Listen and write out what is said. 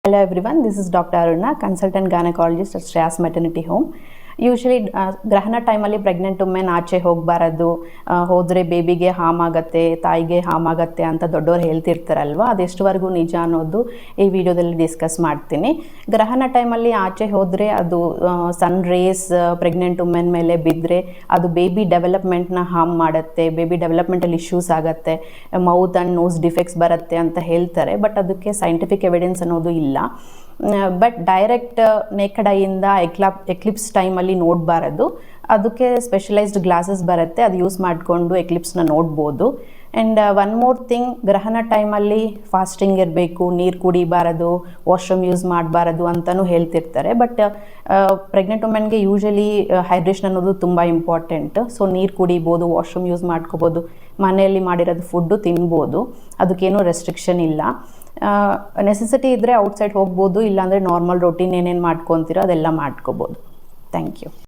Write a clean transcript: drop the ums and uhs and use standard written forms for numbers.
Hello everyone, this is Dr. Aruna, consultant gynecologist at Shreyas Maternity Home. Usually ಗ್ರಹಣ ಟೈಮಲ್ಲಿ pregnant women ಆಚೆ ಹೋಗಬಾರದು, ಹೋದರೆ ಬೇಬಿಗೆ ಹಾರ್ಮ್ ಆಗುತ್ತೆ, ತಾಯಿಗೆ ಹಾರ್ಮ್ ಆಗುತ್ತೆ ಅಂತ ದೊಡ್ಡವರು ಹೇಳ್ತಿರ್ತಾರಲ್ವ. ಅದೆಷ್ಟುವರೆಗೂ ನಿಜ ಅನ್ನೋದು ಈ ವಿಡಿಯೋದಲ್ಲಿ ಡಿಸ್ಕಸ್ ಮಾಡ್ತೀನಿ. ಗ್ರಹಣ ಟೈಮಲ್ಲಿ ಆಚೆ ಹೋದರೆ ಅದು ಸನ್ ರೇಸ್ ಪ್ರೆಗ್ನೆಂಟ್ ವುಮೆನ್ ಮೇಲೆ ಬಿದ್ದರೆ ಅದು ಬೇಬಿ ಡೆವಲಪ್ಮೆಂಟ್ನ ಹಾರ್ಮ್ ಮಾಡುತ್ತೆ, ಬೇಬಿ ಡೆವಲಪ್ಮೆಂಟಲ್ ಇಶ್ಯೂಸ್ ಆಗುತ್ತೆ, ಮೌತ್ ಆ್ಯಂಡ್ ನೋಸ್ ಡಿಫೆಕ್ಟ್ಸ್ ಬರುತ್ತೆ ಅಂತ ಹೇಳ್ತಾರೆ. ಬಟ್ ಅದಕ್ಕೆ ಸೈಂಟಿಫಿಕ್ ಎವಿಡೆನ್ಸ್ ಅನ್ನೋದು ಇಲ್ಲ. ಬಟ್ ಡೈರೆಕ್ಟ್ ನೇಕಡ್ ಐಯಿಂದ ಎಕ್ಲಿಪ್ಸ್ ಟೈಮಲ್ಲಿ ನೋಡಬಾರದು. ಅದಕ್ಕೆ ಸ್ಪೆಷಲೈಸ್ಡ್ ಗ್ಲಾಸಸ್ ಬರುತ್ತೆ, ಅದು ಯೂಸ್ ಮಾಡಿಕೊಂಡು ಎಕ್ಲಿಪ್ಸ್ನ ನೋಡ್ಬೋದು. ಆ್ಯಂಡ್ ಒನ್ ಮೋರ್ ಥಿಂಗ್, ಗ್ರಹಣ ಟೈಮಲ್ಲಿ ಫಾಸ್ಟಿಂಗ್ ಇರಬೇಕು, ನೀರು ಕುಡಿಬಾರದು, ವಾಶ್ರೂಮ್ ಯೂಸ್ ಮಾಡಬಾರದು ಅಂತಲೂ ಹೇಳ್ತಿರ್ತಾರೆ. ಬಟ್ ಪ್ರೆಗ್ನೆಂಟ್ ವುಮೆನ್ಗೆ ಯೂಶಲಿ ಹೈಡ್ರೇಷನ್ ಅನ್ನೋದು ತುಂಬ ಇಂಪಾರ್ಟೆಂಟ್. ಸೊ ನೀರು ಕುಡಿಬೋದು, ವಾಶ್ರೂಮ್ ಯೂಸ್ ಮಾಡ್ಕೋಬೋದು, ಮನೆಯಲ್ಲಿ ಮಾಡಿರೋದು ಫುಡ್ಡು ತಿನ್ಬೋದು, ಅದಕ್ಕೇನೂ ರೆಸ್ಟ್ರಿಕ್ಷನ್ ಇಲ್ಲ. ನೆಸೆಸಿಟಿ ಇದ್ದರೆ ಔಟ್ಸೈಡ್ ಹೋಗ್ಬೋದು, ಇಲ್ಲಾಂದರೆ ನಾರ್ಮಲ್ ರೊಟೀನ್ ಏನೇನು ಮಾಡ್ಕೊತೀರೋ ಅದೆಲ್ಲ ಮಾಡ್ಕೋಬೋದು. Thank you.